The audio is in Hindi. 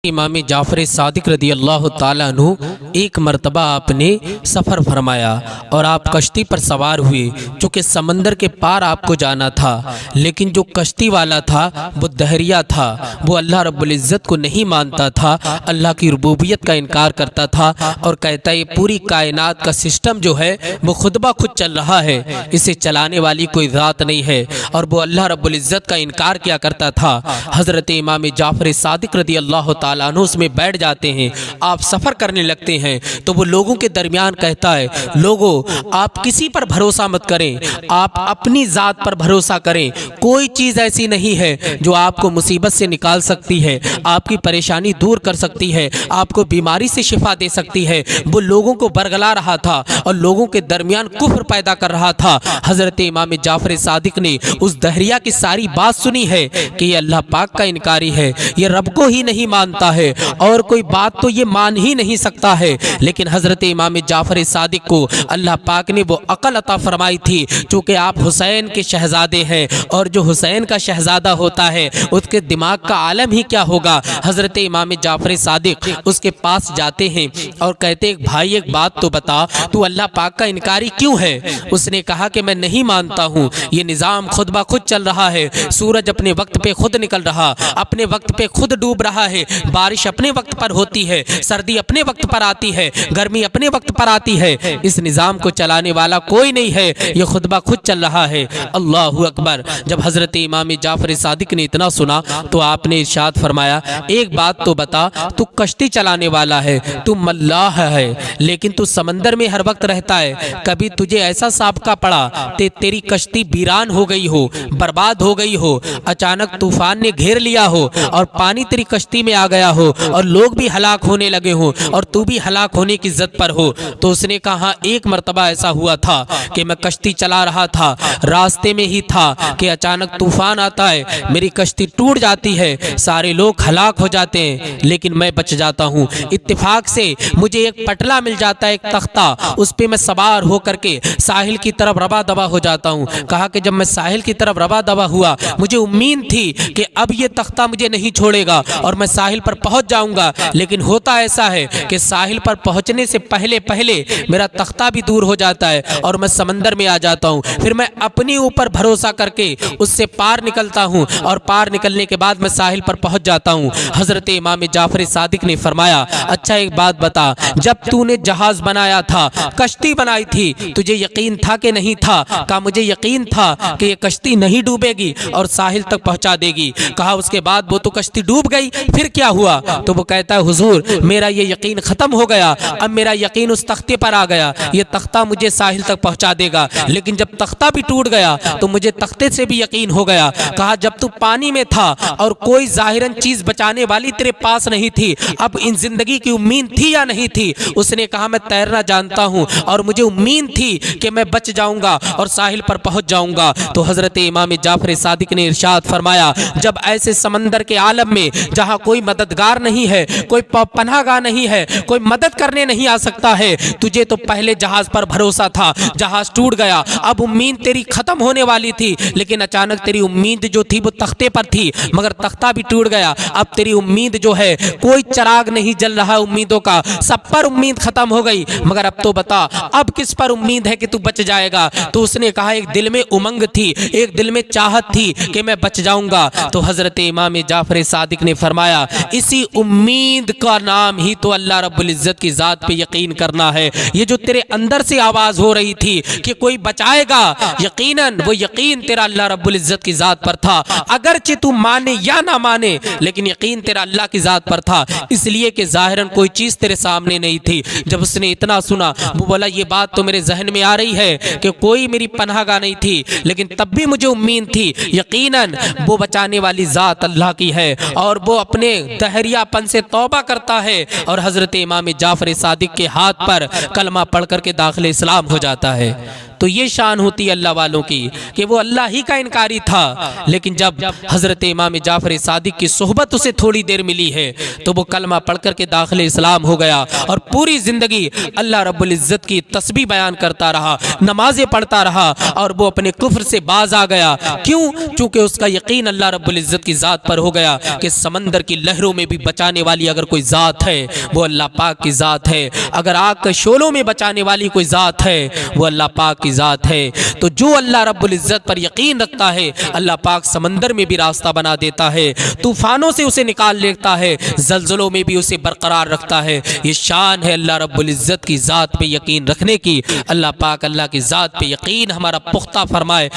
इमाम जाफ़र सादिक रदी अल्लाह ताला अन्हु एक मरतबा आपने सफ़र फरमाया और आप कश्ती पर सवार हुए। चूँकि समंदर के पार आपको जाना था, लेकिन जो कश्ती वाला था वो दहरिया था, वो अल्लाह रब्बुल इज़्ज़त को नहीं मानता था, अल्लाह की रुबूबियत का इनकार करता था और कहता है ये पूरी कायनात का सिस्टम जो है वो खुद ब खुद चल रहा है, इसे चलाने वाली कोई ज़ात नहीं है, और वो अल्लाह रब्बुल इज़्ज़त का इनकार किया करता था। हज़रत इमाम जाफ़र सादिक रदी अल्लाह ताला अन्हु उसमें बैठ जाते हैं, आप सफ़र करने लगते हैं तो वो लोगों के दरमियान कहता है, लोगों आप किसी पर भरोसा मत करें, आप अपनी ज़ात पर भरोसा करें। कोई चीज़ ऐसी नहीं है जो आपको मुसीबत से निकाल सकती है, आपकी परेशानी दूर कर सकती है, आपको बीमारी से शिफा दे सकती है। वो लोगों को बरगला रहा था और लोगों के दरमियान कुफ्र पैदा कर रहा था। हज़रत इमाम जाफ़र सादिक ने उस दहरिया की सारी बात सुनी है कि ये अल्लाह पाक का इनकारी है, ये रब को ही नहीं मानता है और कोई बात तो ये मान ही नहीं सकता है। लेकिन हज़रत इमाम जाफ़र सादिक को अल्लाह पाक ने वो अक़ल अता फरमाई थी, चूँकि आप हुसैन के शहज़ादे हैं और जो हुसैन का शहज़ादा होता है उसके दिमाग का आलम ही क्या होगा। हज़रत इमाम जाफ़र सादिक उसके पास जाते हैं और कहते हैं, भाई एक बात तो बता, तू अल्लाह पाक का इनकारी क्यों है। उसने कहा कि मैं नहीं मानता हूँ, ये निज़ाम खुद ब खुद चल रहा है, सूरज अपने वक्त पे खुद निकल रहा, अपने वक्त पे खुद डूब रहा है, बारिश अपने वक्त पर होती है, सर्दी अपने वक्त पर आती है, गर्मी अपने वक्त पर आती है, इस निज़ाम को चलाने वाला कोई नहीं है, ये खुद ब खुद चल रहा है। अल्लाहु अकबर। जब हज़रत इमाम जाफ़र सादिक ने इतना सुना तो आपने इरशाद फरमाया, एक बात तो बता, तू कश्ती चलाने वाला है, तू मल्लाह है, लेकिन तू समंदर में हर वक्त रहता है, कभी तुझे ऐसा साबका पड़ा तेरी कश्ती वीरान हो गई हो, बर्बाद हो गई हो, अचानक तूफान ने घेर लिया हो और पानी तेरी कश्ती में आ गया हो और लोग भी हलाक होने लगे हो और तू भी हलाक होने की ज़द पर हो। तो उसने कहा, एक मरतबा ऐसा हुआ था कि मैं कश्ती चला रहा था, रास्ते में ही था कि अचानक तूफान आता है, मेरी कश्ती टूट जाती है, सारे लोग हलाक हो जाते हैं, लेकिन मैं बच जाता हूँ। इत्तेफाक से मुझे एक पटला मिल जाता है, एक तख्ता, उस पर मैं सवार होकर के साहिल की तरफ रवा दवा हो जाता हूँ। कहा कि जब मैं साहिल की तरफ रवा दवा हुआ, मुझे उम्मीद थी कि अब ये तख्ता मुझे नहीं छोड़ेगा और मैं साहिल पर पहुंच जाऊंगा, लेकिन होता ऐसा है कि साहिल पर पहुंचने से पहले पहले मेरा तख्ता भी दूर हो जाता है और मैं समंदर में आ जाता हूं। फिर मैं अपने ऊपर भरोसा करके उससे पार निकलता हूं और पार निकलने के बाद मैं साहिल पर पहुंच जाता हूं। हजरत इमाम जाफर सादिक ने फरमाया, अच्छा एक बात बता, जब तूने जहाज बनाया था, कश्ती बनाई थी, तुझे यकीन था कि नहीं था? कहा मुझे यकीन था कि ये कश्ती नहीं डूबेगी और साहिल तक पहुंचा देगी। कहा उसके बाद वो तो कश्ती डूब गई, फिर क्या हुआ? तो वो कहता है, हुजूर मेरा ये यकीन खत्म हो गया, अब मेरा यकीन उस तख्ते पर आ गया, ये तख्ता मुझे साहिल तक पहुंचा देगा। लेकिन जब तख्ता भी टूट गया तो मुझे तख्ते से भी यकीन हो गया। कहा जब तू पानी में था और कोई जाहिरन चीज बचाने वाली तेरे पास नहीं थी, अब इन जिंदगी की उम्मीद थी या नहीं थी? उसने कहा मैं तैरना जानता हूं और मुझे उम्मीद थी कि मैं बच जाऊंगा और साहिल पर पहुंच जाऊंगा। तो हजरत इमाम जाफर सादिक ने इरशाद फरमाया, जब ऐसे समंदर के आलम में जहां कोई मददगार नहीं है, कोई पनाहगाह नहीं है, कोई मदद करने नहीं आ सकता है, तुझे तो पहले जहाज पर भरोसा था, जहाज टूट गया, अब उम्मीद तेरी खत्म होने वाली थी, लेकिन अचानक तेरी उम्मीद जो थी वो तख्ते पर थी, मगर तख्ता भी टूट गया, अब तेरी उम्मीद जो है कोई चिराग नहीं जल रहा उम्मीदों का, सब पर उम्मीद खत्म हो गई, मगर अब तो बता अब किस पर उम्मीद है कि तू बच जाएगा? तो उसने कहा एक दिल में उमंग थी, एक दिल में चाहत थी कि मैं बच जाऊंगा। तो हजरत इमाम जाफर सादिक ने फरमाया, इसी उम्मीद का नाम ही तो अल्लाह रब्बुल इज्जत की जात पे यकीन करना है। ये जो तेरे अंदर से आवाज हो रही थी कि कोई बचाएगा, यकीनन वो यकीन तेरा अल्लाह रब्बुल इज्जत की जात पर था, अगरचे तू माने या ना माने, लेकिन यकीन तेरा अल्लाह की जात पर था, इसलिए कि जाहिरन कोई चीज तेरे सामने नहीं थी। जब उसने इतना सुना, वो बोला ये बात तो मेरे जहन में आ रही है कि कोई मेरी पनाहगाह नहीं थी, लेकिन तब भी मुझे उम्मीद थी यकीनन वो बचाने वाली जात अल्लाह की है और वो अपने दहरियापन से तौबा करता है और हजरत इमाम जाफर सादिक के हाथ पर कलमा पढ़ करके दाखिल इस्लाम हो जाता है। तो ये शान होती है अल्लाह वालों की कि वो अल्लाह ही का इनकारी था, लेकिन जब हज़रत इमाम जाफ़र सादिक की सोहबत उसे थोड़ी देर मिली है तो वो कलमा पढ़ कर के दाखिल इस्लाम हो गया और पूरी ज़िंदगी अल्लाह रब्बुल इज़्ज़त की तस्बीह बयान करता रहा, नमाजें पढ़ता रहा और वो अपने कुफ्र से बाज आ गया। क्यों? चूँकि उसका यकीन अल्लाह रब्बुल इज़्ज़त की ज़ात पर हो गया कि समंदर की लहरों में भी बचाने वाली अगर कोई ज़ात है वो अल्लाह पाक की ज़ात है, अगर आग के शोलों में बचाने वाली कोई ज़ात है वो अल्लाह पाक की ज़ात है। तो जो अल्लाह रब्बुल इज़्ज़त पर यकीन रखता है अल्लाह पाक समंदर में भी रास्ता बना देता है, तूफ़ानों से उसे निकाल लेता है, ज़लज़लों में भी उसे बरकरार रखता है। ये शान है अल्लाह रब्बुल इज़्ज़त की ज़ात पे यकीन रखने की। अल्लाह पाक अल्लाह की ज़ात पे यकीन हमारा पुख्ता फरमाए।